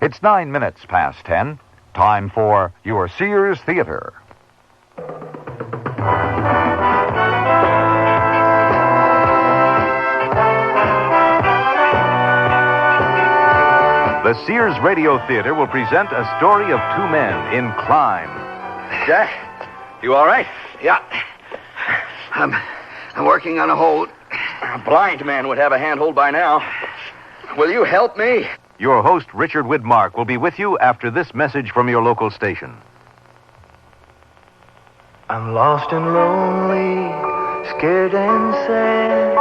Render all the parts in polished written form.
It's 9 minutes past 10. Time for your Sears Theater. The Sears Radio Theater will present a story of two men in crime. Jack, you all right? Yeah. I'm working on a hold. A blind man would have a handhold by now. Will you help me? Your host, Richard Widmark, will be with you after this message from your local station. I'm lost and lonely, scared and sad,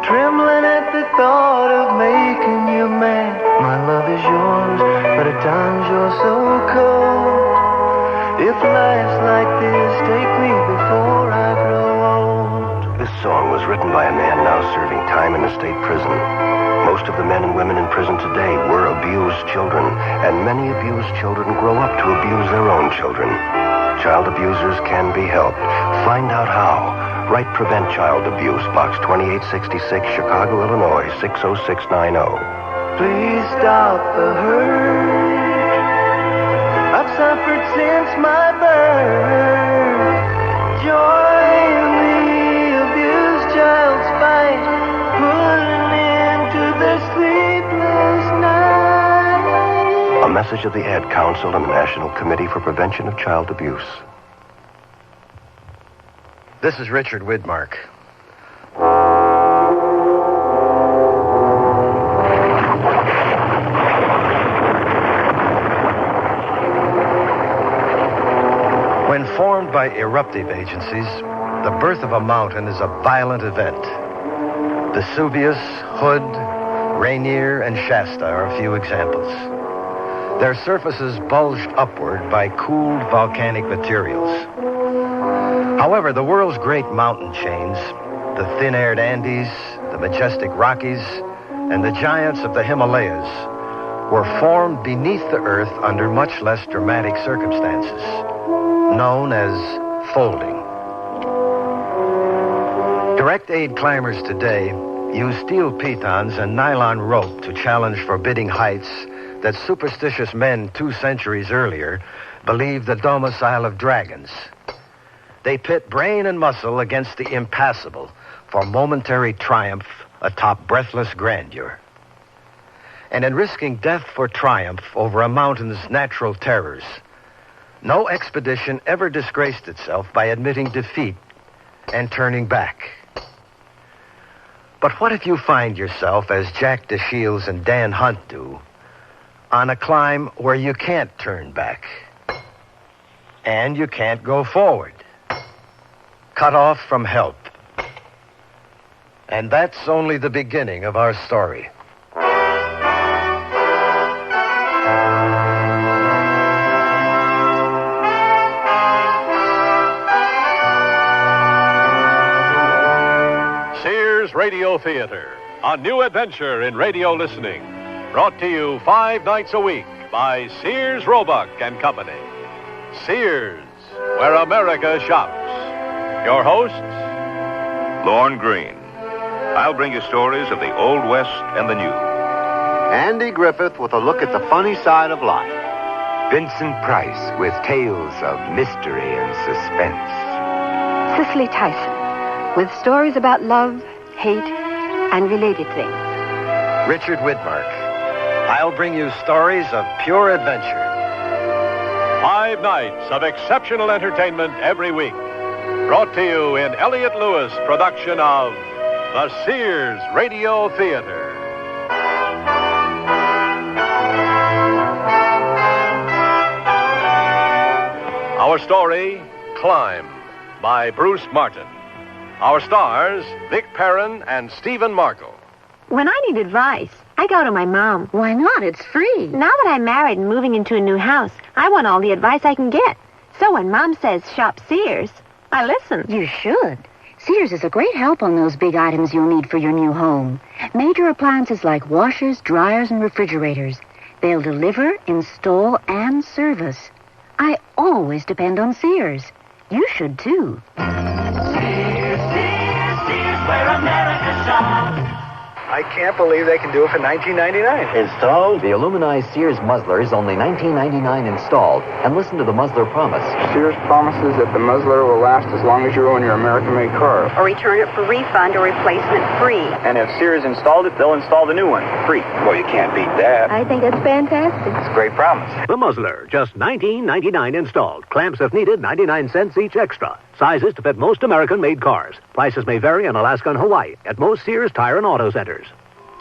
trembling at the thought of making you mad. My love is yours, but at times you're so cold. If life's like this, take me before I grow old. This song was written by a man now serving time in a state prison. Most of the men and women in prison today were abused children, and many abused children grow up to abuse their own children. Child abusers can be helped. Find out how. Write Prevent Child Abuse, Box 2866, Chicago, Illinois, 60690. Please stop the hurt I've suffered since my birth. Join the abused child's fight, put an end to the sleepless night. A message of the Ad Council and the National Committee for Prevention of Child Abuse. This is Richard Widmark. When formed by eruptive agencies, the birth of a mountain is a violent event. Vesuvius, Hood, Rainier, and Shasta are a few examples. Their surfaces bulged upward by cooled volcanic materials. However, the world's great mountain chains, the thin-aired Andes, the majestic Rockies, and the giants of the Himalayas, were formed beneath the earth under much less dramatic circumstances, known as folding. Direct aid climbers today use steel pitons and nylon rope to challenge forbidding heights that superstitious men 2 centuries earlier believed the domicile of dragons. They pit brain and muscle against the impassable for momentary triumph atop breathless grandeur. And in risking death for triumph over a mountain's natural terrors, no expedition ever disgraced itself by admitting defeat and turning back. But what if you find yourself, as Jack DeShields and Dan Hunt do, on a climb where you can't turn back and you can't go forward, cut off from help? And that's only the beginning of our story. Sears Radio Theater, a new adventure in radio listening. Brought to you 5 nights a week by Sears, Roebuck and Company. Sears, where America shops. Your hosts, Lorne Green. I'll bring you stories of the Old West and the New. Andy Griffith with a look at the funny side of life. Vincent Price with tales of mystery and suspense. Cicely Tyson with stories about love, hate, and related things. Richard Widmark. I'll bring you stories of pure adventure. 5 nights of exceptional entertainment every week. Brought to you in Elliott Lewis production of the Sears Radio Theater. Our story, Climb, by Bruce Martin. Our stars, Vic Perrin and Stephen Markle. When I need advice, I go to my mom. Why not? It's free. Now that I'm married and moving into a new house, I want all the advice I can get. So when Mom says shop Sears, I listen. You should. Sears is a great help on those big items you'll need for your new home. Major appliances like washers, dryers, and refrigerators. They'll deliver, install, and service. I always depend on Sears. You should, too. Sears, Sears, Sears, where America shops. I I can't believe they can do it for $19.99. Installed? The aluminized Sears muzzler is only $19.99 installed. And listen to the muzzler promise. Sears promises that the muzzler will last as long as you own your American-made car. Or return it for refund or replacement free. And if Sears installed it, they'll install the new one, free. Well, you can't beat that. I think that's fantastic. It's a great promise. The muzzler, just $19.99 installed. Clamps if needed, 99 cents each extra. Sizes to fit most American-made cars. Prices may vary in Alaska and Hawaii at most Sears Tire and Auto Centers.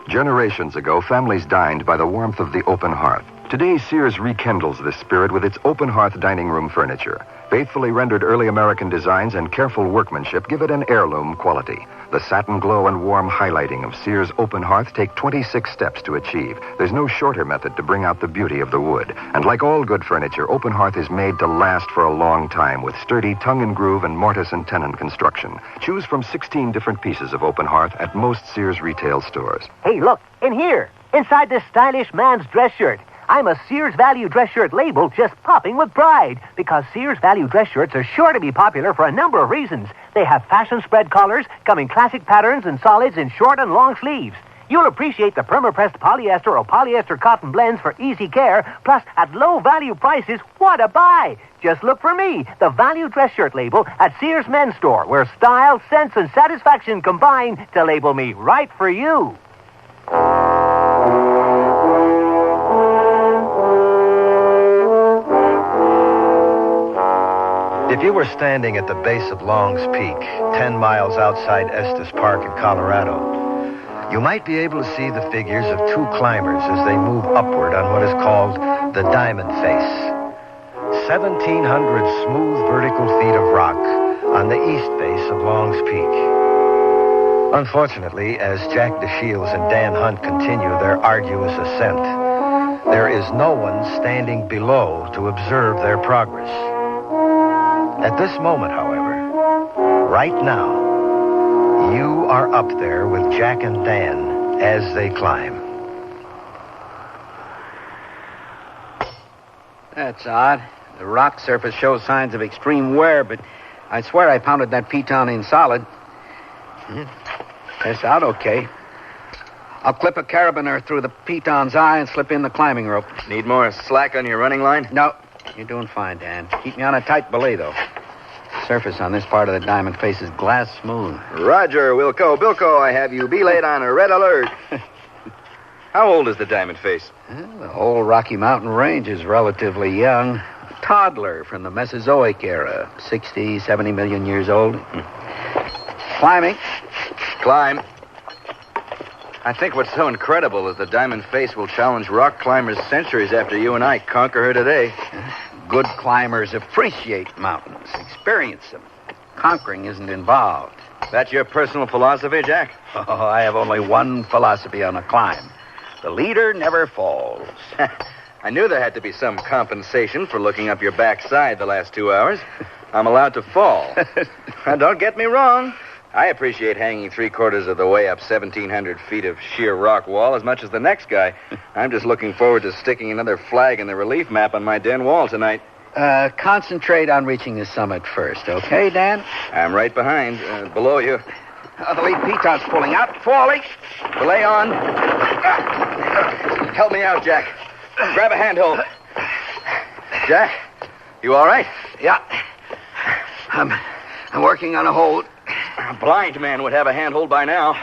Generations ago, families dined by the warmth of the open hearth. Today, Sears rekindles this spirit with its open hearth dining room furniture. Faithfully rendered early American designs and careful workmanship give it an heirloom quality. The satin glow and warm highlighting of Sears open hearth take 26 steps to achieve. There's no shorter method to bring out the beauty of the wood. And like all good furniture, open hearth is made to last for a long time with sturdy tongue and groove and mortise and tenon construction. Choose from 16 different pieces of open hearth at most Sears retail stores. Hey, look, in here, inside this stylish man's dress shirt. I'm a Sears Value dress shirt label just popping with pride because Sears Value dress shirts are sure to be popular for a number of reasons. They have fashion spread collars, come in classic patterns and solids in short and long sleeves. You'll appreciate the perma-pressed polyester or polyester cotton blends for easy care, plus at low value prices, what a buy! Just look for me, the Value dress shirt label at Sears Men's Store, where style, sense, and satisfaction combine to label me right for you. If you were standing at the base of Long's Peak, 10 miles outside Estes Park in Colorado, you might be able to see the figures of two climbers as they move upward on what is called the Diamond Face. 1,700 smooth vertical feet of rock on the east base of Long's Peak. Unfortunately, as Jack DeShields and Dan Hunt continue their arduous ascent, there is no one standing below to observe their progress. At this moment, however, right now, you are up there with Jack and Dan as they climb. That's odd. The rock surface shows signs of extreme wear, but I swear I pounded that piton in solid. Tests out okay. I'll clip a carabiner through the piton's eye and slip in the climbing rope. Need more slack on your running line? No. You're doing fine, Dan. Keep me on a tight belay, though. Surface on this part of the Diamond Face is glass smooth. Roger, Wilco. Bilko, I have you belayed on a red alert. How old is the Diamond Face? The whole Rocky Mountain Range is relatively young. A toddler from the Mesozoic era. 60, 70 million years old. Climbing. Climb. I think what's so incredible is the Diamond Face will challenge rock climbers centuries after you and I conquer her today. Good climbers appreciate mountains, experience them. Conquering isn't involved. That's your personal philosophy, Jack? Oh, I have only one philosophy on a climb. The leader never falls. I knew there had to be some compensation for looking up your backside the last 2 hours. I'm allowed to fall. Don't get me wrong. I appreciate hanging 3/4 of the way up 1,700 feet of sheer rock wall as much as the next guy. I'm just looking forward to sticking another flag in the relief map on my den wall tonight. Concentrate on reaching the summit first, okay, Dan? I'm right behind, below you. The lead piton's pulling out, falling. Belay on. Help me out, Jack. Grab a handhold. Jack, you all right? Yeah. I'm working on a hold. A blind man would have a handhold by now.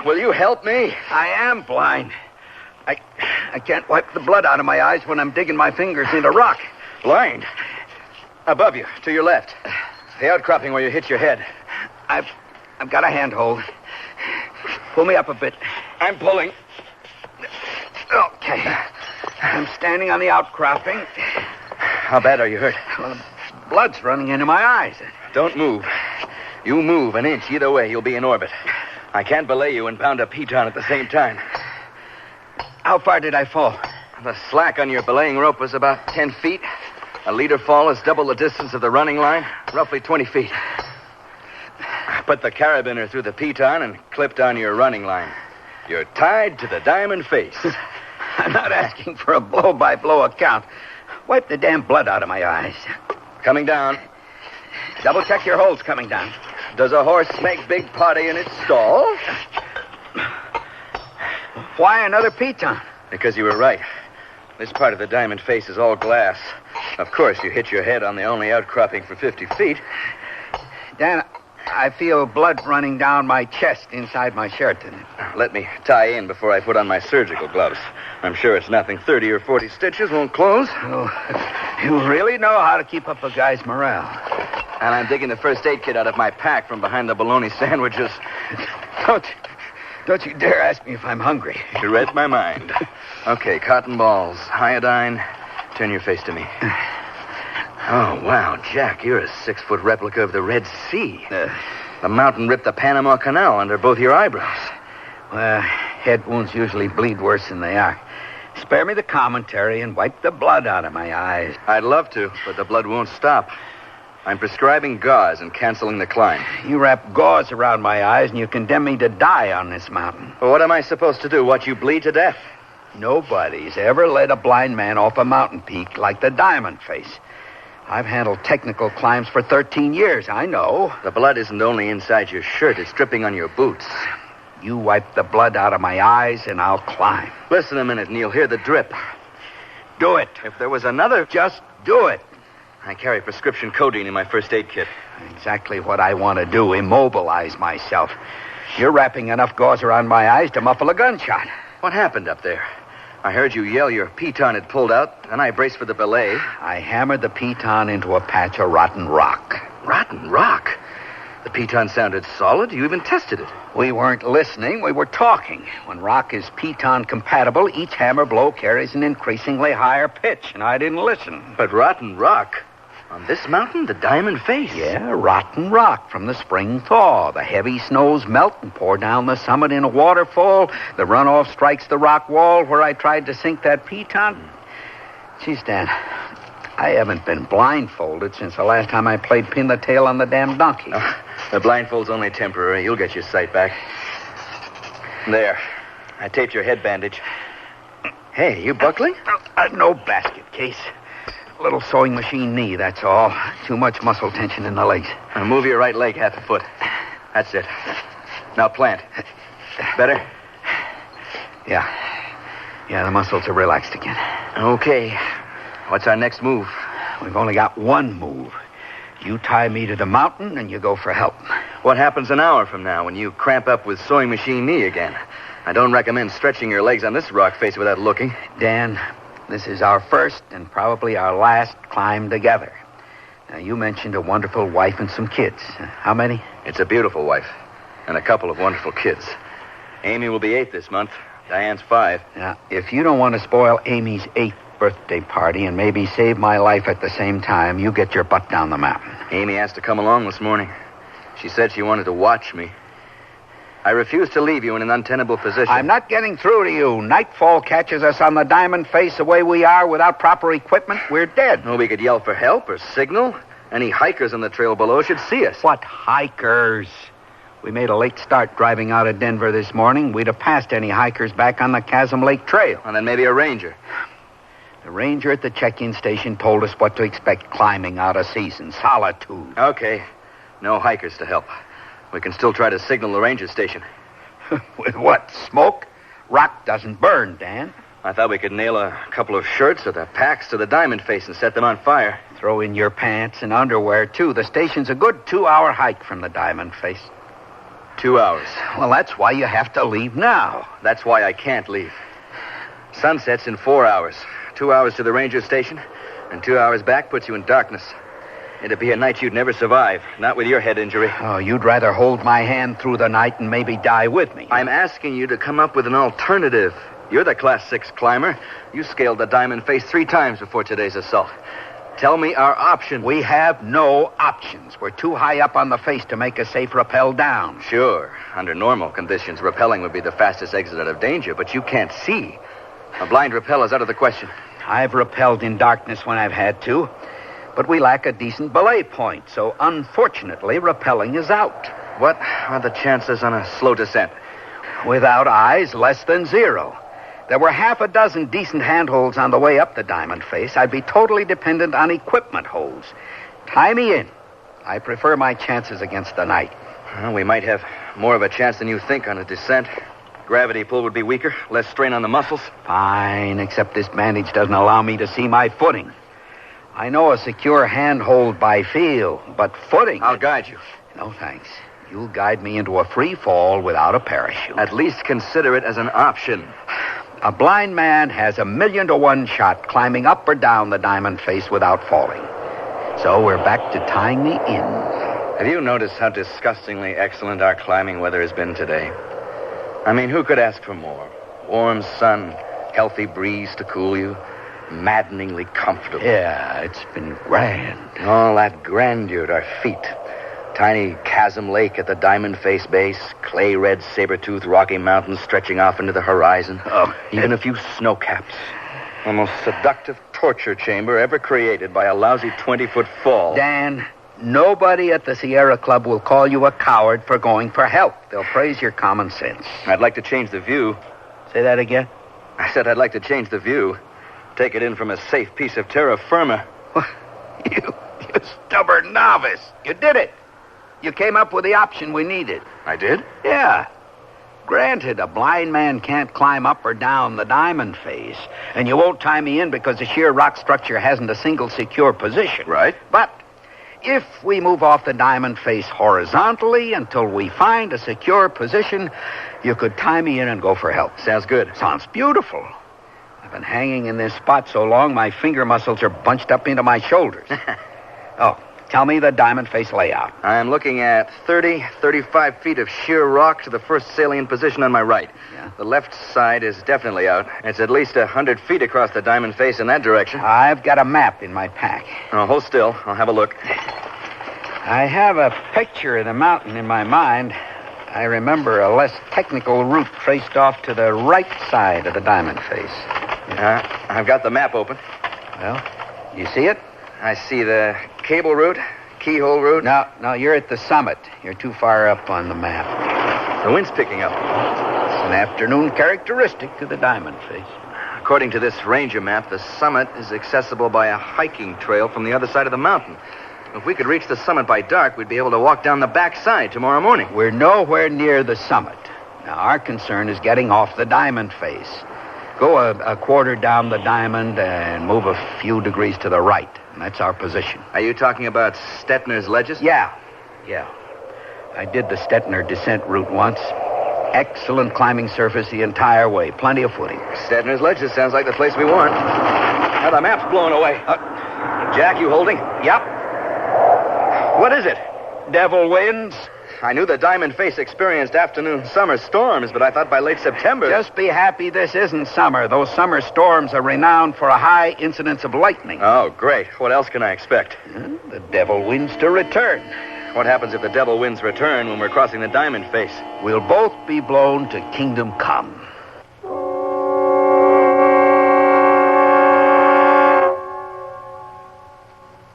Will you help me? I am blind. I can't wipe the blood out of my eyes when I'm digging my fingers into rock. Blind? Above you, to your left. The outcropping where you hit your head. I've got a handhold. Pull me up a bit. I'm pulling. Okay. I'm standing on the outcropping. How bad are you hurt? Well, the blood's running into my eyes. Don't move. You move an inch either way, you'll be in orbit. I can't belay you and pound a piton at the same time. How far did I fall? The slack on your belaying rope was about 10 feet. A leader fall is double the distance of the running line, roughly 20 feet. Put the carabiner through the piton and clipped on your running line. You're tied to the Diamond Face. I'm not asking for a blow-by-blow account. Wipe the damn blood out of my eyes. Coming down. Double-check your holes coming down. Does a horse make big potty in its stall? Why another piton? Because you were right. This part of the diamond face is all glass. Of course, you hit your head on the only outcropping for 50 feet. Dan, I feel blood running down my chest inside my shirt. Let me tie in before I put on my surgical gloves. I'm sure it's nothing. 30 or 40 stitches won't close. Oh, you really know how to keep up a guy's morale. And I'm digging the first aid kit out of my pack from behind the bologna sandwiches. Don't you dare ask me if I'm hungry. You read my mind. Okay, cotton balls, iodine. Turn your face to me. Oh, wow, Jack, you're a 6-foot replica of the Red Sea. The mountain ripped the Panama Canal under both your eyebrows. Well, head wounds usually bleed worse than they are. Spare me the commentary and wipe the blood out of my eyes. I'd love to, but the blood won't stop. I'm prescribing gauze and canceling the climb. You wrap gauze around my eyes and you condemn me to die on this mountain. Well, what am I supposed to do? Watch you bleed to death? Nobody's ever led a blind man off a mountain peak like the Diamond Face. I've handled technical climbs for 13 years, I know. The blood isn't only inside your shirt, it's dripping on your boots. You wipe the blood out of my eyes and I'll climb. Listen a minute, Neil. Hear the drip. Do it. If there was another... Just do it. I carry prescription codeine in my first aid kit. Exactly what I want to do, immobilize myself. You're wrapping enough gauze around my eyes to muffle a gunshot. What happened up there? I heard you yell your piton had pulled out, and I braced for the belay. I hammered the piton into a patch of rotten rock. Rotten rock? The piton sounded solid. You even tested it. We weren't listening. We were talking. When rock is piton compatible, each hammer blow carries an increasingly higher pitch, and I didn't listen. But rotten rock? On this mountain, the Diamond Face? Yeah, rotten rock from the spring thaw. The heavy snows melt and pour down the summit in a waterfall. The runoff strikes the rock wall where I tried to sink that piton. Geez, Dan, I haven't been blindfolded since the last time I played pin the tail on the damn donkey. The blindfold's only temporary. You'll get your sight back. There. I taped your head bandage. Hey, you buckling? No basket case. Little sewing machine knee, that's all. Too much muscle tension in the legs. Now move your right leg half a foot. That's it. Now plant. Better? Yeah, the muscles are relaxed again. Okay. What's our next move? We've only got one move. You tie me to the mountain and you go for help. What happens an hour from now when you cramp up with sewing machine knee again? I don't recommend stretching your legs on this rock face without looking. Dan, this is our first and probably our last climb together. Now, you mentioned a wonderful wife and some kids. How many? It's a beautiful wife and a couple of wonderful kids. Amy will be 8 this month. Diane's 5. Now, if you don't want to spoil Amy's 8th birthday party and maybe save my life at the same time, you get your butt down the mountain. Amy asked to come along this morning. She said she wanted to watch me. I refuse to leave you in an untenable position. I'm not getting through to you. Nightfall catches us on the Diamond Face the way we are without proper equipment. We're dead. No, we could yell for help or signal. Any hikers on the trail below should see us. What hikers? We made a late start driving out of Denver this morning. We'd have passed any hikers back on the Chasm Lake Trail. And then maybe a ranger. The ranger at the check-in station told us what to expect climbing out of season. Solitude. Okay. No hikers to help. We can still try to signal the ranger station. With what? Smoke? Rock doesn't burn, Dan. I thought we could nail a couple of shirts or the packs to the Diamond Face and set them on fire. Throw in your pants and underwear, too. The station's a good 2-hour hike from the Diamond Face. 2 hours. Well, that's why you have to leave now. That's why I can't leave. Sunset's in 4 hours. 2 hours to the ranger station, and 2 hours back puts you in darkness. It'd be a night you'd never survive, not with your head injury. Oh, you'd rather hold my hand through the night and maybe die with me. I'm asking you to come up with an alternative. You're the Class 6 climber. You scaled the Diamond Face 3 times before today's assault. Tell me our option. We have no options. We're too high up on the face to make a safe rappel down. Sure. Under normal conditions, rappelling would be the fastest exit out of danger, but you can't see. A blind rappel is out of the question. I've rappelled in darkness when I've had to, but we lack a decent belay point, so unfortunately, rappelling is out. What are the chances on a slow descent? Without eyes, less than 0. There were half a dozen decent handholds on the way up the Diamond Face. I'd be totally dependent on equipment holds. Tie me in. I prefer my chances against the night. Well, we might have more of a chance than you think on a descent. Gravity pull would be weaker, less strain on the muscles. Fine, except this bandage doesn't allow me to see my footing. I know a secure handhold by feel, but footing... I'll guide you. No, thanks. You'll guide me into a free fall without a parachute. At least consider it as an option. A blind man has 1,000,000 to 1 shot climbing up or down the diamond face without falling. So we're back to tying me in. Have you noticed how disgustingly excellent our climbing weather has been today? I mean, who could ask for more? Warm sun, healthy breeze to cool you, maddeningly comfortable. Yeah, it's been grand. All that grandeur at our feet. Tiny chasm lake at the diamond face base, clay-red saber-tooth Rocky Mountains stretching off into the horizon. Oh, even a few snow caps. The most seductive torture chamber ever created by a lousy 20-foot fall. Dan, nobody at the Sierra Club will call you a coward for going for help. They'll praise your common sense. I'd like to change the view. Say that again? I said I'd like to change the view. Take it in from a safe piece of terra firma. You stubborn novice. You did it. You came up with the option we needed. I did? Yeah. Granted, a blind man can't climb up or down the diamond face, and you won't tie me in because the sheer rock structure hasn't a single secure position. Right. But if we move off the diamond face horizontally until we find a secure position, you could tie me in and go for help. Sounds good. Sounds beautiful. I've been hanging in this spot so long, my finger muscles are bunched up into my shoulders. Oh, tell me the diamond face layout. I'm looking at 35 feet of sheer rock to the first salient position on my right. Yeah. The left side is definitely out. It's at least 100 feet across the diamond face in that direction. I've got a map in my pack. Oh, hold still. I'll have a look. I have a picture of the mountain in my mind. I remember a less technical route traced off to the right side of the diamond face. Yeah, I've got the map open. Well, you see it? I see the cable route, keyhole route. No, you're at the summit. You're too far up on the map. The wind's picking up. It's an afternoon characteristic of the diamond face. According to this ranger map, the summit is accessible by a hiking trail from the other side of the mountain. If we could reach the summit by dark, we'd be able to walk down the back side tomorrow morning. We're nowhere near the summit. Now, our concern is getting off the diamond face. Go a quarter down the diamond and move a few degrees to the right. And that's our position. Are you talking about Stetner's Ledges? Yeah. I did the Stetner descent route once. Excellent climbing surface the entire way. Plenty of footing. Stetner's Ledges sounds like the place we want. Now the map's blown away. Jack, you holding? Yep. What is it? Devil winds. I knew the Diamond Face experienced afternoon summer storms, but I thought by late September... Just be happy this isn't summer. Those summer storms are renowned for a high incidence of lightning. Oh, great. What else can I expect? The devil winds to return. What happens if the devil winds return when we're crossing the Diamond Face? We'll both be blown to kingdom come.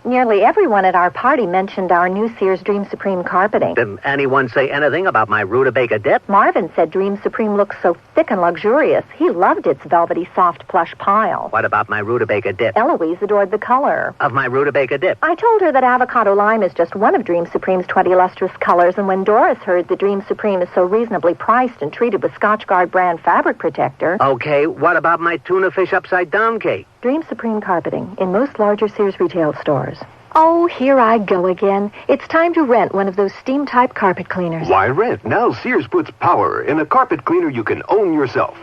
Nearly everyone at our party mentioned our new Sears Dream Supreme carpeting. Didn't anyone say anything about my rutabaga dip? Marvin said Dream Supreme looks so thick and luxurious. He loved its velvety, soft plush pile. What about my rutabaga dip? Eloise adored the color of my rutabaga dip. I told her that avocado lime is just one of Dream Supreme's 20 lustrous colors, and when Doris heard that Dream Supreme is so reasonably priced and treated with Scotchgard brand fabric protector... Okay, what about my tuna fish upside down cake? Dream Supreme carpeting in most larger Sears retail stores. Oh, here I go again. It's time to rent one of those steam-type carpet cleaners. Why rent? Now Sears puts power in a carpet cleaner you can own yourself.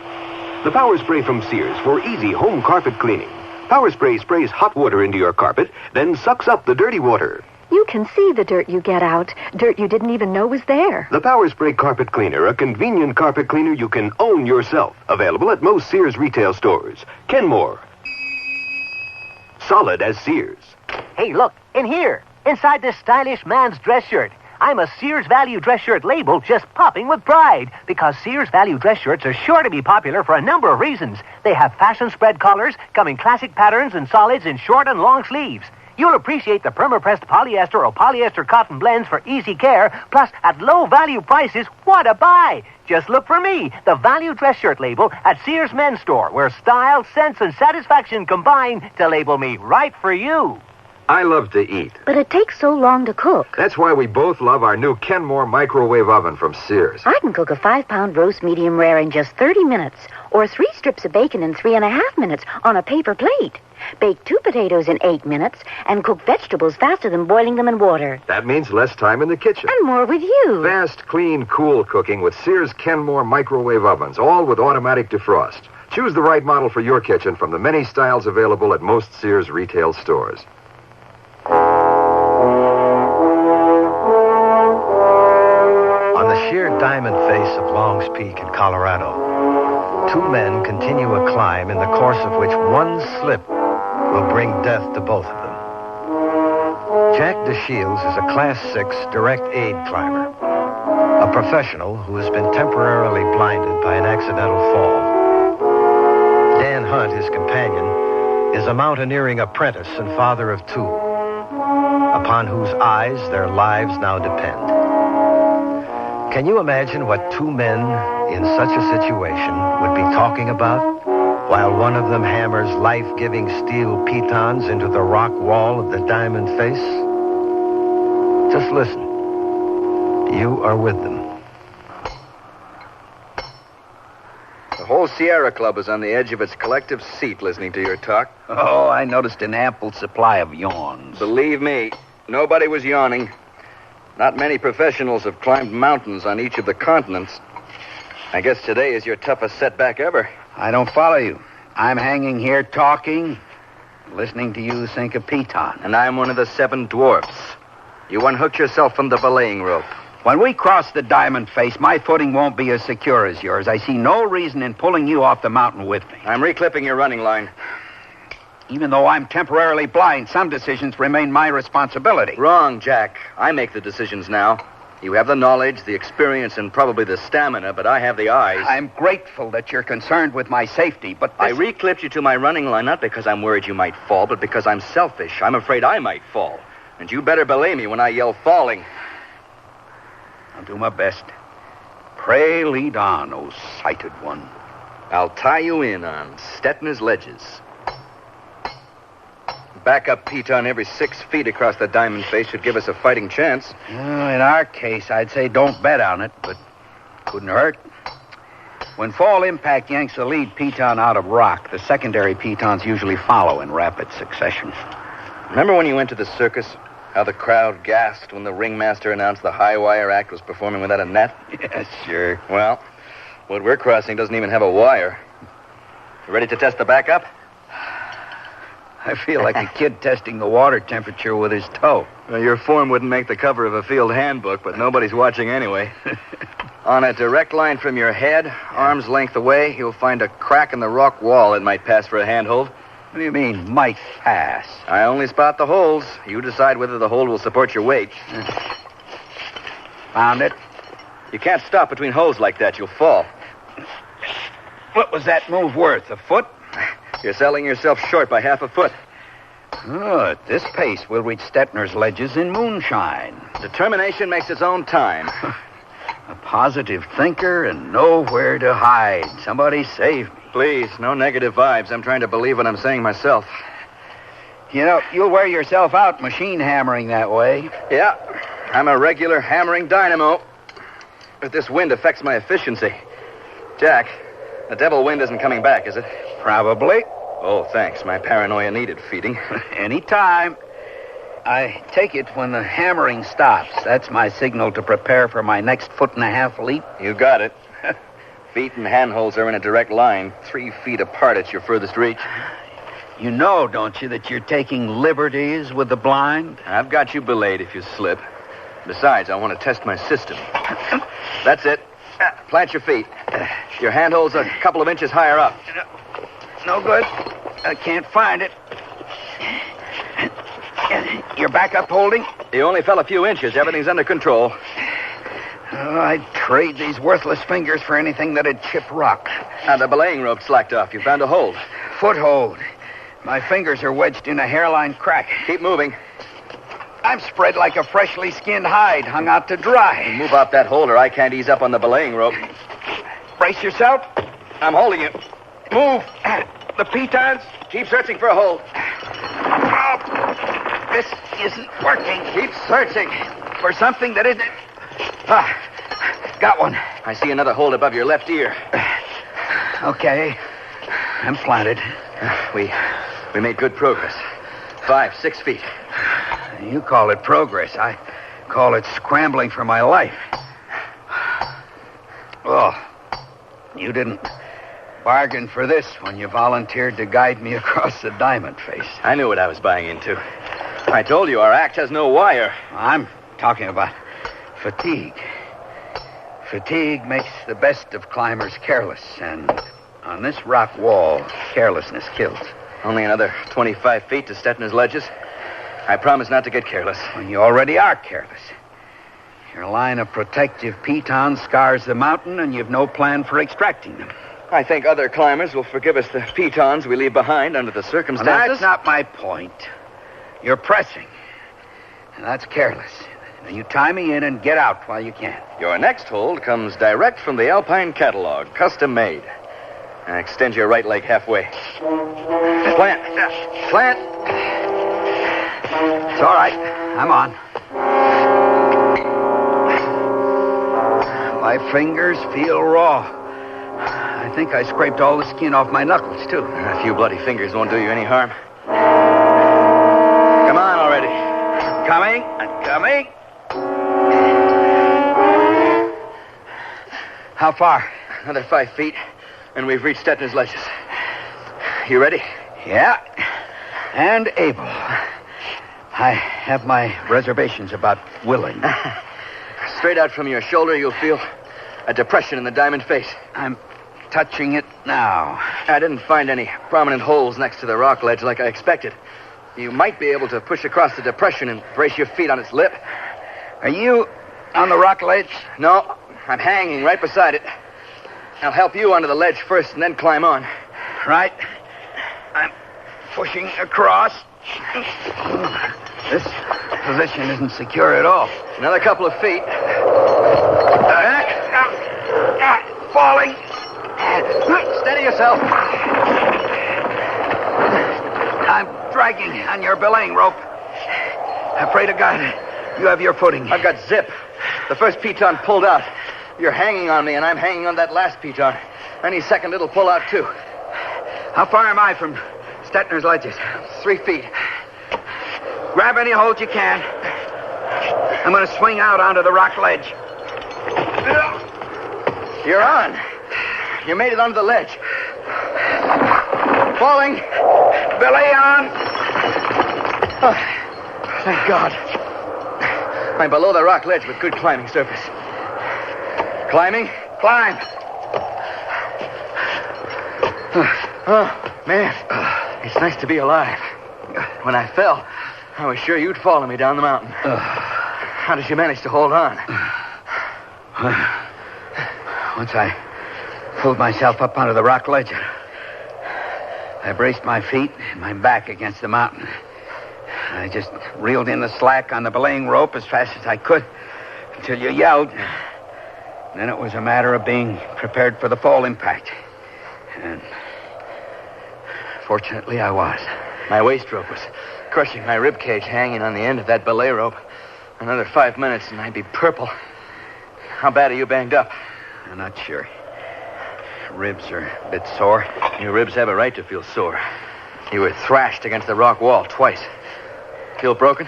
The Power Spray from Sears for easy home carpet cleaning. Power Spray sprays hot water into your carpet, then sucks up the dirty water. You can see the dirt you get out. Dirt you didn't even know was there. The Power Spray Carpet Cleaner, a convenient carpet cleaner you can own yourself. Available at most Sears retail stores. Kenmore. Solid as Sears. Hey, look, in here, inside this stylish man's dress shirt. I'm a Sears Value dress shirt label just popping with pride because Sears Value dress shirts are sure to be popular for a number of reasons. They have fashion spread collars, come in classic patterns and solids in short and long sleeves. You'll appreciate the perma-pressed polyester or polyester cotton blends for easy care, plus at low value prices, what a buy! Just look for me, the Value dress shirt label at Sears Men's Store, where style, sense, and satisfaction combine to label me right for you. I love to eat. But it takes so long to cook. That's why we both love our new Kenmore microwave oven from Sears. I can cook a 5-pound roast medium rare in just 30 minutes, or 3 strips of bacon in 3.5 minutes on a paper plate. Bake 2 potatoes in 8 minutes, and cook vegetables faster than boiling them in water. That means less time in the kitchen. And more with you. Fast, clean, cool cooking with Sears Kenmore microwave ovens, all with automatic defrost. Choose the right model for your kitchen from the many styles available at most Sears retail stores. On the sheer diamond face of Long's Peak in Colorado, 2 men continue a climb in the course of which one slip will bring death to both of them. Jack DeShields is a Class 6 direct aid climber, a professional who has been temporarily blinded by an accidental fall. Dan Hunt, his companion, is a mountaineering apprentice and father of 2, upon whose eyes their lives now depend. Can you imagine what 2 men in such a situation would be talking about while one of them hammers life-giving steel pitons into the rock wall of the diamond face? Just listen. You are with them. The whole Sierra Club is on the edge of its collective seat listening to your talk. Oh, I noticed an ample supply of yawns. Believe me, nobody was yawning. Not many professionals have climbed mountains on each of the continents. I guess today is your toughest setback ever. I don't follow you. I'm hanging here talking, listening to you sink a piton. And I'm one of the 7 dwarfs. You unhooked yourself from the belaying rope. When we cross the diamond face, my footing won't be as secure as yours. I see no reason in pulling you off the mountain with me. I'm reclipping your running line. Even though I'm temporarily blind, some decisions remain my responsibility. Wrong, Jack. I make the decisions now. You have the knowledge, the experience, and probably the stamina, but I have the eyes. I'm grateful that you're concerned with my safety, but I reclipped you to my running line not because I'm worried you might fall, but because I'm selfish. I'm afraid I might fall. And you better belay me when I yell falling. I'll do my best. Pray lead on, O sighted one. I'll tie you in on Stetner's ledges. Back up piton every 6 feet across the diamond face should give us a fighting chance. Well, in our case, I'd say don't bet on it, but couldn't hurt. When fall impact yanks the lead piton out of rock, the secondary pitons usually follow in rapid succession. Remember when you went to the circus? How the crowd gasped when the ringmaster announced the high wire act was performing without a net? Yes, sure. Well, what we're crossing doesn't even have a wire. You ready to test the backup? I feel like a kid testing the water temperature with his toe. Well, your form wouldn't make the cover of a field handbook, but nobody's watching anyway. On a direct line from your head, arm's length away, you'll find a crack in the rock wall that might pass for a handhold. What do you mean, might pass? I only spot the holes. You decide whether the hole will support your weight. Found it. You can't stop between holes like that. You'll fall. What was that move worth? A foot? You're selling yourself short by half a foot. Oh, at this pace, we'll reach Stetner's ledges in moonshine. Determination makes its own time. A positive thinker and nowhere to hide. Somebody save me. Please, no negative vibes. I'm trying to believe what I'm saying myself. You know, you'll wear yourself out machine hammering that way. Yeah, I'm a regular hammering dynamo. But this wind affects my efficiency. Jack, the devil wind isn't coming back, is it? Probably. Oh, thanks. My paranoia needed feeding. Anytime. I take it when the hammering stops. That's my signal to prepare for my next 1.5 leap. You got it. Feet and handholds are in a direct line. 3 feet apart at your furthest reach. You know, don't you, that you're taking liberties with the blind? I've got you belayed if you slip. Besides, I want to test my system. That's it. Plant your feet. Your handholds a couple of inches higher up. No good. I can't find it. Your backup holding? You only fell a few inches. Everything's under control. Oh, I'd trade these worthless fingers for anything that'd chip rock. Now, the belaying rope slacked off. You found a hold. Foothold. My fingers are wedged in a hairline crack. Keep moving. I'm spread like a freshly skinned hide, hung out to dry. Move off that hold or I can't ease up on the belaying rope. Brace yourself. I'm holding you. Move. The pitons. Keep searching for a hold. This isn't working. Keep searching. For something that isn't... Ah, got one. I see another hold above your left ear. Okay. I'm planted. We made good progress. 5, 6 feet. You call it progress. I call it scrambling for my life. Oh, you didn't bargain for this when you volunteered to guide me across the diamond face. I knew what I was buying into. I told you our act has no wire. I'm talking about fatigue. Fatigue makes the best of climbers careless, and on this rock wall, carelessness kills. Only another 25 feet to Stetner's ledges. I promise not to get careless. Well, you already are careless. Your line of protective pitons scars the mountain, and you've no plan for extracting them. I think other climbers will forgive us the pitons we leave behind under the circumstances. Well, that's not my point. You're pressing, and that's careless. Now, you tie me in and get out while you can. Your next hold comes direct from the Alpine catalog, custom made. Extend your right leg halfway. Plant. Plant. It's all right. I'm on. My fingers feel raw. I think I scraped all the skin off my knuckles, too. A few bloody fingers won't do you any harm. Come on already. I'm coming. How far? Another 5 feet, and we've reached Stetner's ledges. You ready? Yeah, and able. I have my reservations about willing. Straight out from your shoulder, you'll feel a depression in the diamond face. I'm touching it now. I didn't find any prominent holes next to the rock ledge like I expected. You might be able to push across the depression and brace your feet on its lip. Are you on the rock ledge? No, I'm hanging right beside it. I'll help you onto the ledge first and then climb on. Right. I'm pushing across. This position isn't secure at all. Another couple of feet. Falling. Steady yourself. I'm dragging on your belaying rope. I pray to God you have your footing. I've got zip. The first piton pulled out. You're hanging on me, and I'm hanging on that last piton. Any second it'll pull out, too. How far am I from Stetner's ledges? 3 feet. Grab any hold you can. I'm going to swing out onto the rock ledge. You're on. You made it onto the ledge. Falling. Belay on. Oh, thank God. I'm below the rock ledge with good climbing surface. Climbing? Climb. Oh, man. It's nice to be alive. When I fell, I was sure you'd follow me down the mountain. How did you manage to hold on? Once I pulled myself up onto the rock ledge, I braced my feet and my back against the mountain. I just reeled in the slack on the belaying rope as fast as I could until you yelled. Then it was a matter of being prepared for the fall impact. And fortunately, I was. My waist rope was crushing my rib cage hanging on the end of that belay rope. Another 5 minutes and I'd be purple. How bad are you banged up? I'm not sure. Ribs are a bit sore. Your ribs have a right to feel sore. You were thrashed against the rock wall twice. Feel broken?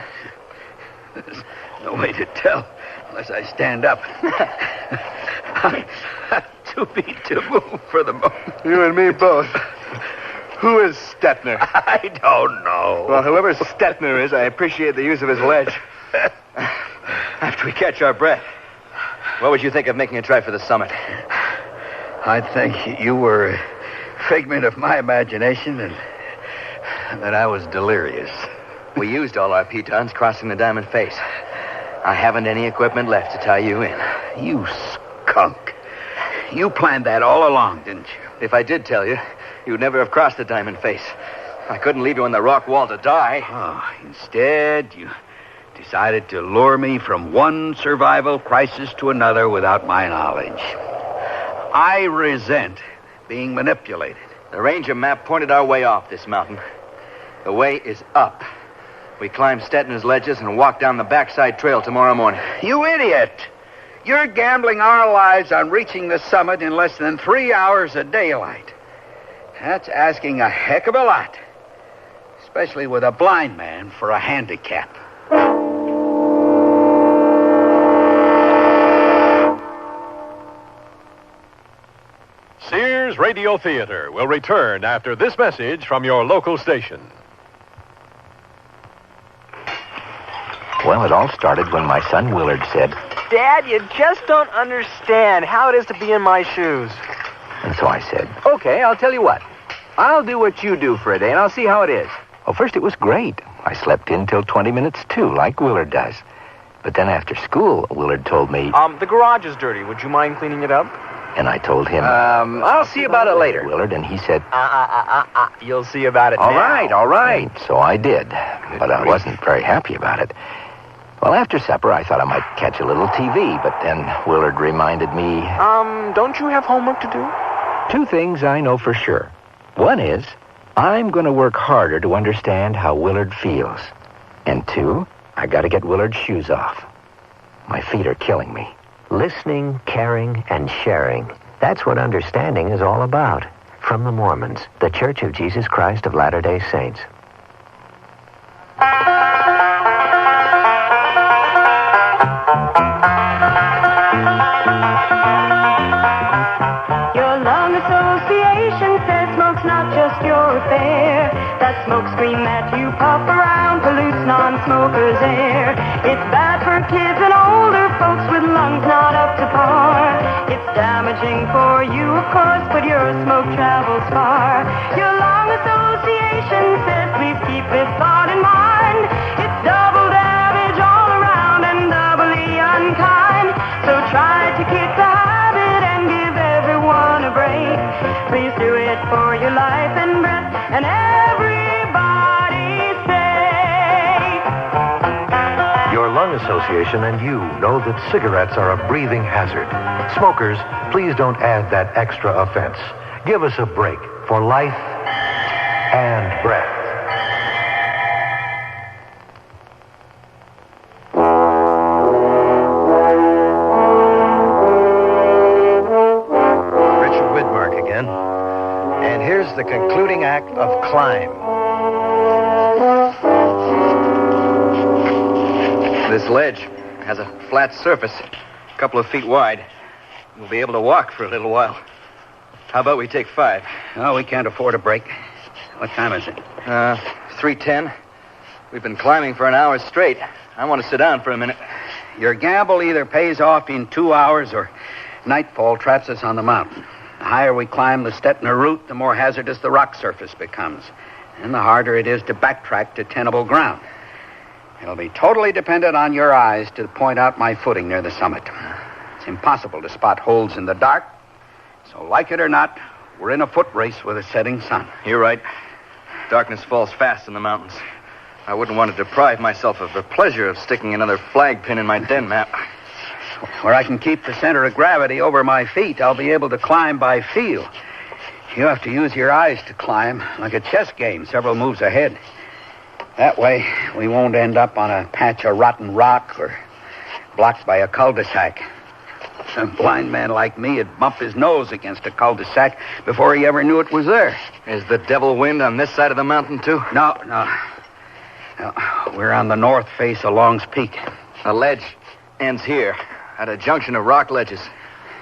There's no way to tell unless I stand up. I'm too beat to move for the moment. You and me both. Who is Stetner? I don't know. Well, whoever Stetner is, I appreciate the use of his ledge. After we catch our breath, what would you think of making a try for the summit? I think you were a figment of my imagination and that I was delirious. We used all our pitons crossing the diamond face. I haven't any equipment left to tie you in. You skunk. You planned that all along, didn't you? If I did tell you, you'd never have crossed the diamond face. I couldn't leave you on the rock wall to die. Oh, instead, you decided to lure me from one survival crisis to another without my knowledge. I resent being manipulated. The ranger map pointed our way off this mountain. The way is up. We climb Stetner's ledges and walk down the backside trail tomorrow morning. You idiot! You're gambling our lives on reaching the summit in less than 3 hours of daylight. That's asking a heck of a lot. Especially with a blind man for a handicap. Sears Radio Theater will return after this message from your local station. Well, it all started when my son Willard said, Dad, you just don't understand how it is to be in my shoes. and so I said, Okay, I'll tell you what. I'll do what you do for a day, and I'll see how it is. well, first it was great. I slept in till 20 minutes, too, like Willard does. But then after school, Willard told me, The garage is dirty. Would you mind cleaning it up? and I told him, I'll see about it later. Willard, and he said, You'll see about it all now. right, all right. So I did, but I wasn't very happy about it. Well, after supper, I thought I might catch a little TV, but then Willard reminded me, don't you have homework to do? 2 things I know for sure. One is, I'm going to work harder to understand how Willard feels. And 2, I got to get Willard's shoes off. My feet are killing me. Listening, caring, and sharing. That's what understanding is all about. From the Mormons, the Church of Jesus Christ of Latter-day Saints. Your lung association says smoke's not just your affair. That smoke screen that you puff around pollutes non-smokers' air. It's bad for kids and older folks with lungs not up to par. It's damaging for you, of course, but your smoke travels far. Your lung association says please keep this thought in mind. It's double damage all around and doubly unkind. So try to kick the habit and give everyone a break. Please do it for your life and breath and everybody's sake. Your lung association and you know that cigarettes are a breathing hazard. Smokers, please don't add that extra offense. Give us a break for life and breath. Richard Widmark again. And here's the concluding act of Climb. This ledge has a flat surface, a couple of feet wide. We'll be able to walk for a little while. How about we take 5? Oh, we can't afford a break. What time is it? 3:10. We've been climbing for an hour straight. I want to sit down for a minute. Your gamble either pays off in 2 hours or nightfall traps us on the mountain. The higher we climb the Stetner route, the more hazardous the rock surface becomes. And the harder it is to backtrack to tenable ground. It'll be totally dependent on your eyes to point out my footing near the summit. It's impossible to spot holes in the dark. So, like it or not, we're in a foot race with a setting sun. You're right. Darkness falls fast in the mountains. I wouldn't want to deprive myself of the pleasure of sticking another flag pin in my den map. Where I can keep the center of gravity over my feet, I'll be able to climb by feel. You have to use your eyes to climb, like a chess game, several moves ahead. That way, we won't end up on a patch of rotten rock or blocked by a cul-de-sac. A blind man like me would bump his nose against a cul-de-sac before he ever knew it was there. Is the devil wind on this side of the mountain, too? No. We're on the north face of Long's Peak. The ledge ends here, at a junction of rock ledges.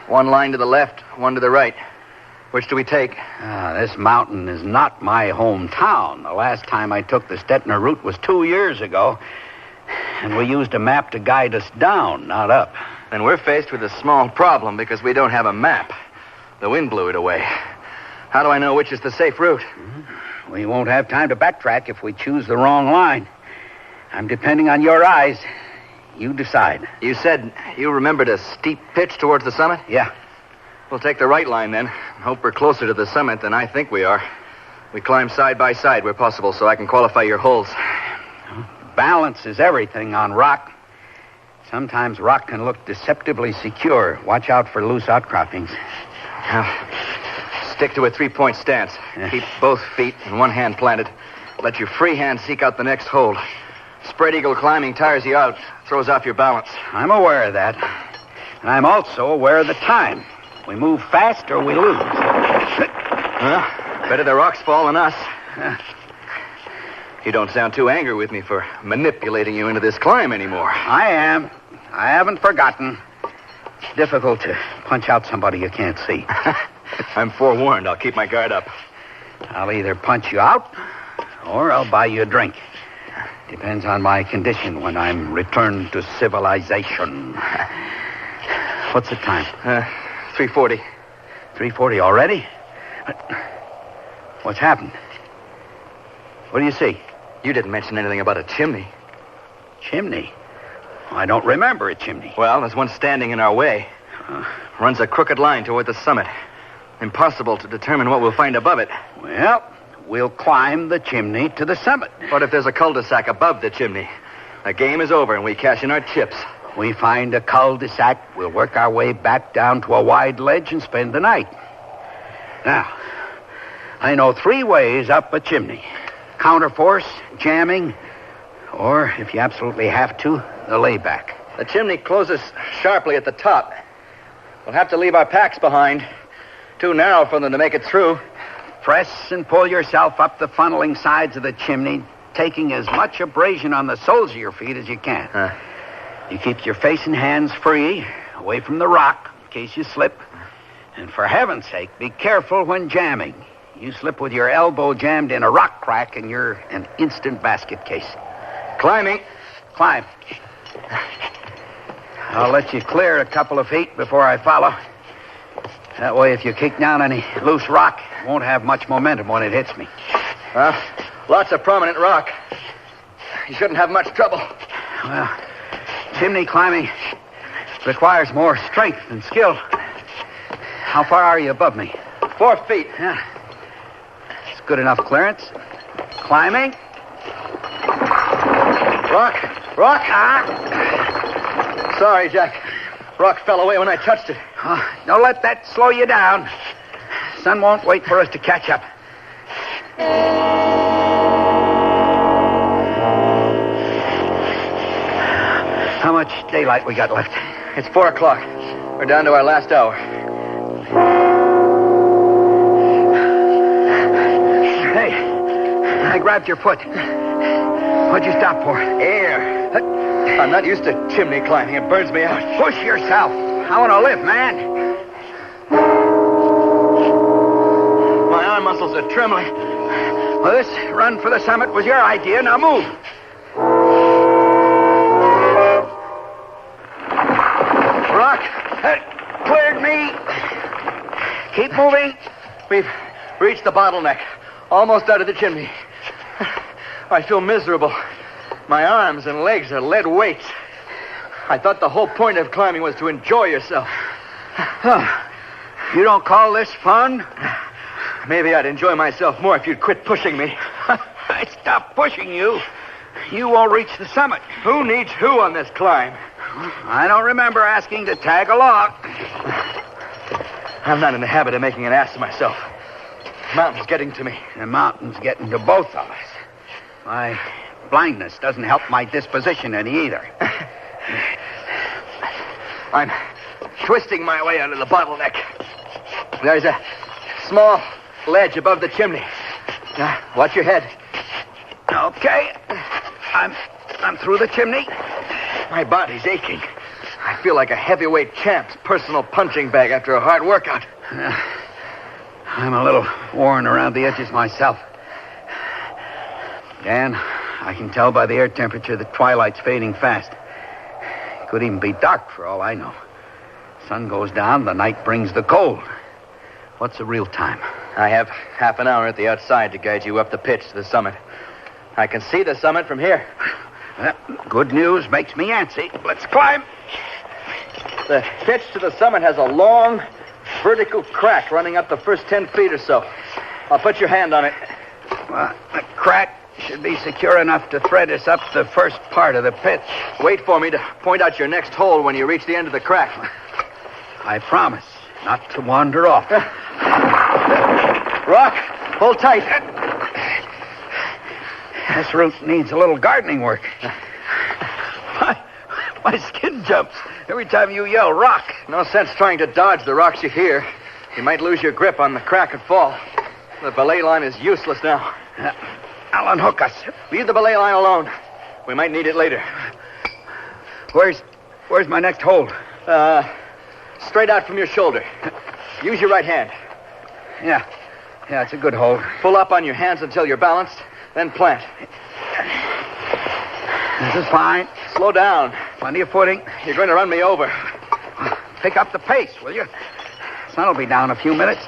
One line to the left, one to the right. Which do we take? This mountain is not my hometown. The last time I took the Stetner route was 2 years ago. And we used a map to guide us down, not up. Then we're faced with a small problem because we don't have a map. The wind blew it away. How do I know which is the safe route? We won't have time to backtrack if we choose the wrong line. I'm depending on your eyes. You decide. You said you remembered a steep pitch towards the summit? Yeah. We'll take the right line then. Hope we're closer to the summit than I think we are. We climb side by side where possible so I can qualify your holes. Balance is everything on rock. Sometimes rock can look deceptively secure. Watch out for loose outcroppings. Now, stick to a 3-point stance. Keep both feet and one hand planted. Let your free hand seek out the next hole. Spread eagle climbing tires you out, throws off your balance. I'm aware of that. And I'm also aware of the time. We move fast or we lose. Well, better the rocks fall than us. You don't sound too angry with me for manipulating you into this climb anymore. I am. I haven't forgotten. It's difficult to punch out somebody you can't see. I'm forewarned. I'll keep my guard up. I'll either punch you out or I'll buy you a drink. Depends on my condition when I'm returned to civilization. What's the time? 3:40. 3:40 already? What's happened? What do you see? You didn't mention anything about a chimney. Chimney? I don't remember a chimney. Well, there's one standing in our way. Runs a crooked line toward the summit. Impossible to determine what we'll find above it. Well, we'll climb the chimney to the summit. What if there's a cul-de-sac above the chimney? The game is over and we cash in our chips. We find a cul-de-sac, we'll work our way back down to a wide ledge and spend the night. Now, I know 3 ways up a chimney. Counterforce, jamming, or, if you absolutely have to, the layback. The chimney closes sharply at the top. We'll have to leave our packs behind. Too narrow for them to make it through. Press and pull yourself up the funneling sides of the chimney, taking as much abrasion on the soles of your feet as you can. You keep your face and hands free, away from the rock, in case you slip. And for heaven's sake, be careful when jamming. You slip with your elbow jammed in a rock crack and you're an instant basket case. Climbing. Climb. I'll let you clear a couple of feet before I follow. That way, if you kick down any loose rock, it won't have much momentum when it hits me. Lots of prominent rock. You shouldn't have much trouble. Well, chimney climbing requires more strength and skill. How far are you above me? 4 feet. Yeah. It's good enough clearance. Climbing. Rock. Sorry, Jack. Rock fell away when I touched it. Don't let that slow you down. Sun won't wait for us to catch up. How much daylight we got left? It's 4 o'clock. We're down to our last hour. Hey, I grabbed your foot. What'd you stop for? Air. I'm not used to chimney climbing. It burns me out. Push yourself. I want to live, man. My arm muscles are trembling. Well, this run for the summit was your idea. Now move. Rock. Cleared me. Keep moving. We've reached the bottleneck. Almost out of the chimney. I feel miserable. My arms and legs are lead weights. I thought the whole point of climbing was to enjoy yourself. You don't call this fun? Maybe I'd enjoy myself more if you'd quit pushing me. I stopped pushing you. You won't reach the summit. Who needs who on this climb? I don't remember asking to tag along. I'm not in the habit of making an ass of myself. The mountain's getting to me. The mountain's getting to both of us. My blindness doesn't help my disposition any either. I'm twisting my way out of the bottleneck. There's a small ledge above the chimney. Now, watch your head. Okay. I'm through the chimney. My body's aching. I feel like a heavyweight champ's personal punching bag after a hard workout. I'm a little worn around the edges myself. Dan, I can tell by the air temperature that twilight's fading fast. It could even be dark for all I know. Sun goes down, the night brings the cold. What's the real time? I have half an hour at the outside to guide you up the pitch to the summit. I can see the summit from here. Good news makes me antsy. Let's climb. The pitch to the summit has a long, vertical crack running up the first 10 feet or so. I'll put your hand on it. The crack should be secure enough to thread us up the first part of the pitch. Wait for me to point out your next hole when you reach the end of the crack. I promise not to wander off. Rock, hold tight. This This route needs a little gardening work. My skin jumps every time you yell rock. No sense trying to dodge the rocks you hear. You might lose your grip on the crack and fall. The belay line is useless now. I'll unhook us. Leave the belay line alone. We might need it later. Where's my next hold? Straight out from your shoulder. Use your right hand. Yeah, it's a good hold. Pull up on your hands until you're balanced, then plant. This is fine. Slow down. Plenty of footing. You're going to run me over. Pick up the pace, will you? Sun will be down a few minutes.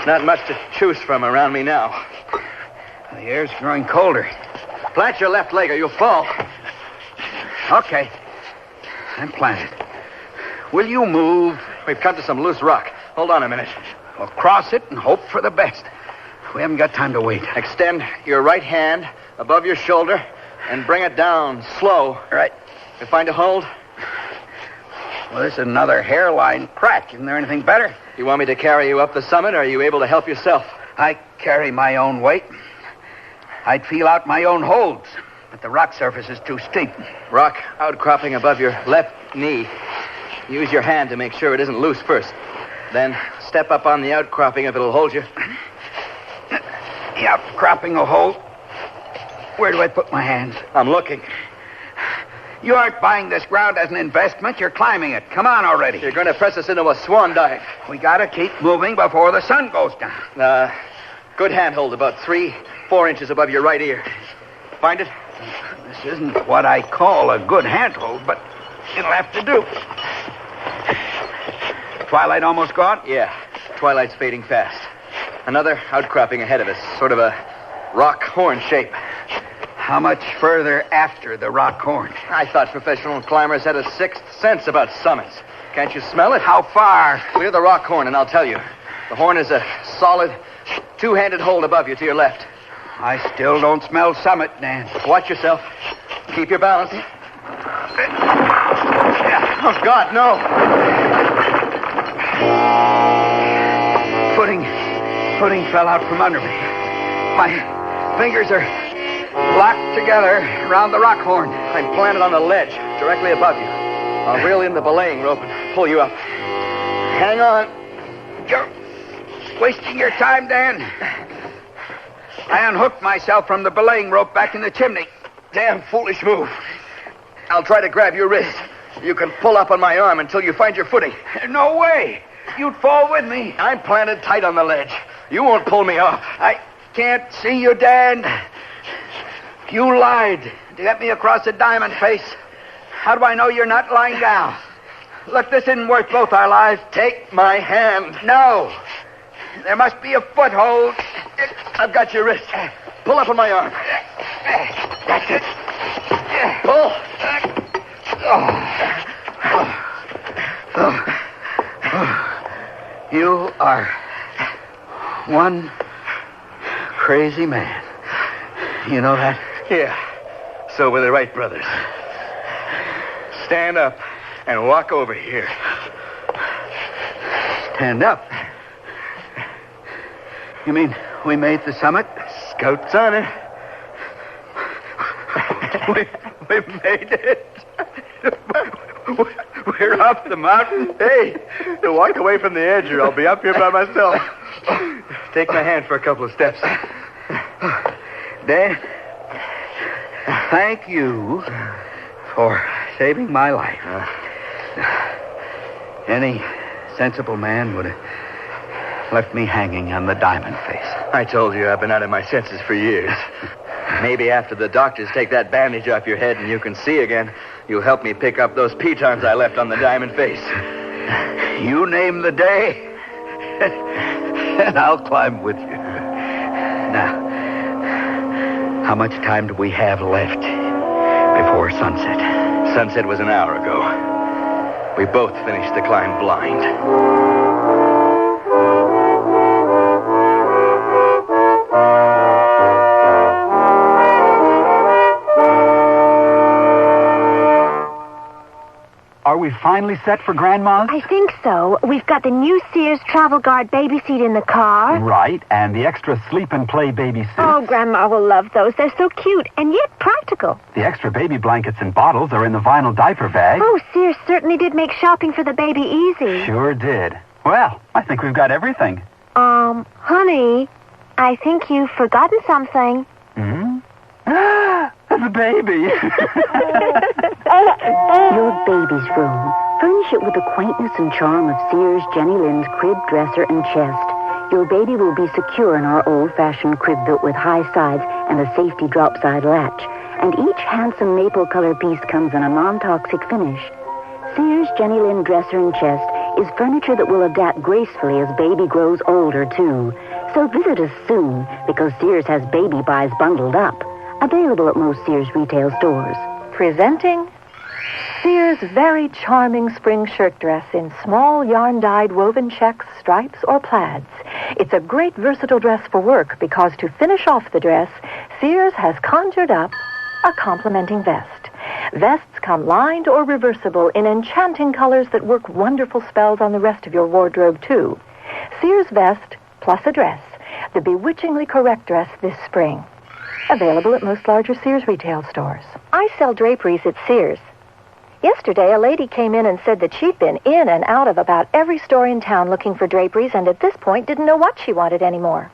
Not much to choose from around me now. The air's growing colder. Plant your left leg or you'll fall. Okay. I'm planted. Will you move? We've come to some loose rock. Hold on a minute. We'll cross it and hope for the best. We haven't got time to wait. Extend your right hand above your shoulder and bring it down slow. Right. You find a hold? Well, this is another hairline crack. Isn't there anything better? You want me to carry you up the summit, or are you able to help yourself? I carry my own weight. I'd feel out my own holds, but the rock surface is too steep. Rock outcropping above your left knee. Use your hand to make sure it isn't loose first. Then step up on the outcropping if it'll hold you. The outcropping will hold. Where do I put my hands? I'm looking. You aren't buying this ground as an investment. You're climbing it. Come on already. You're going to press us into a swan dive. We got to keep moving before the sun goes down. Good handhold, about 3-4 inches above your right ear. Find it? This isn't what I call a good handhold, but it'll have to do. Twilight almost gone? Yeah. Twilight's fading fast. Another outcropping ahead of us. Sort of a rock horn shape. How much further after the rock horn? I thought professional climbers had a sixth sense about summits. Can't you smell it? How far? Clear the rock horn and I'll tell you. The horn is a solid, two-handed hold above you to your left. I still don't smell summit, Dan. Watch yourself. Keep your balance. Oh, God, no. Footing fell out from under me. My fingers are locked together around the rock horn. I'm planted on the ledge, directly above you. I'll reel in the belaying rope and pull you up. Hang on. You're wasting your time, Dan. I unhooked myself from the belaying rope back in the chimney. Damn foolish move. I'll try to grab your wrist. You can pull up on my arm until you find your footing. No way. You'd fall with me. I'm planted tight on the ledge. You won't pull me off. I can't see you, Dan. You lied to get me across the diamond face. How do I know you're not lying down? Look, this isn't worth both our lives. Take my hand. No. There must be a foothold. I've got your wrist. Pull up on my arm. That's it. Pull. You are one crazy man. You know that? Yeah. So were the Wright brothers. Stand up and walk over here. Stand up? You mean we made the summit? Scout's honor. We've made it. We're up the mountain. Hey, walk away from the edge or I'll be up here by myself. Take my hand for a couple of steps. Dan, thank you for saving my life. Any sensible man would have left me hanging on the diamond face. I told you I've been out of my senses for years. Maybe after the doctors take that bandage off your head and you can see again, you'll help me pick up those pitons I left on the diamond face. You name the day, and I'll climb with you. Now, how much time do we have left before sunset? Sunset was an hour ago. We both finished the climb blind. Are we finally set for Grandma's? I think so. We've got the new Sears Travel Guard baby seat in the car. Right, and the extra sleep and play baby suits. Oh, Grandma will love those. They're so cute and yet practical. The extra baby blankets and bottles are in the vinyl diaper bag. Oh, Sears certainly did make shopping for the baby easy. Sure did. Well, I think we've got everything. Honey, I think you've forgotten something. The baby. Your baby's room. Furnish it with the quaintness and charm of Sears Jenny Lind's crib, dresser, and chest. Your baby will be secure in our old-fashioned crib built with high sides and a safety drop-side latch. And each handsome maple color piece comes in a non-toxic finish. Sears Jenny Lind dresser and chest is furniture that will adapt gracefully as baby grows older, too. So visit us soon, because Sears has baby buys bundled up. Available at most Sears retail stores. Presenting Sears' very charming spring shirt dress in small yarn-dyed woven checks, stripes, or plaids. It's a great versatile dress for work because to finish off the dress, Sears has conjured up a complementing vest. Vests come lined or reversible in enchanting colors that work wonderful spells on the rest of your wardrobe, too. Sears vest plus a dress, the bewitchingly correct dress this spring. Available at most larger Sears retail stores. I sell draperies at Sears. Yesterday, a lady came in and said that she'd been in and out of about every store in town looking for draperies and at this point didn't know what she wanted anymore.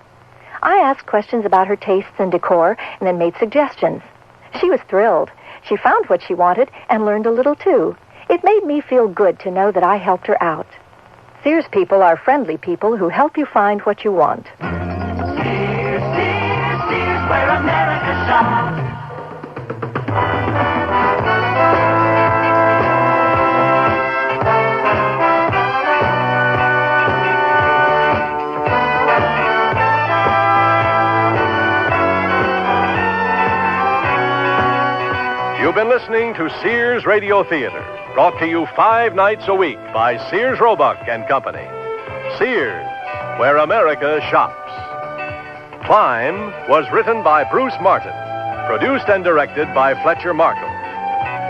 I asked questions about her tastes and decor and then made suggestions. She was thrilled. She found what she wanted and learned a little, too. It made me feel good to know that I helped her out. Sears people are friendly people who help you find what you want. Where America shops. You've been listening to Sears Radio Theater, brought to you 5 nights a week by Sears Roebuck and Company. Sears, where America shops. Climb was written by Bruce Martin, produced and directed by Fletcher Markle.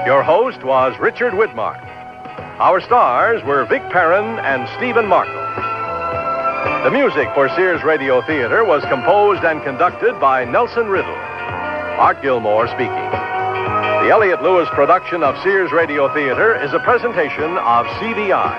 Your host was Richard Widmark. Our stars were Vic Perrin and Stephen Markle. The music for Sears Radio Theater was composed and conducted by Nelson Riddle. Art Gilmore speaking. The Elliott Lewis production of Sears Radio Theater is a presentation of CBI.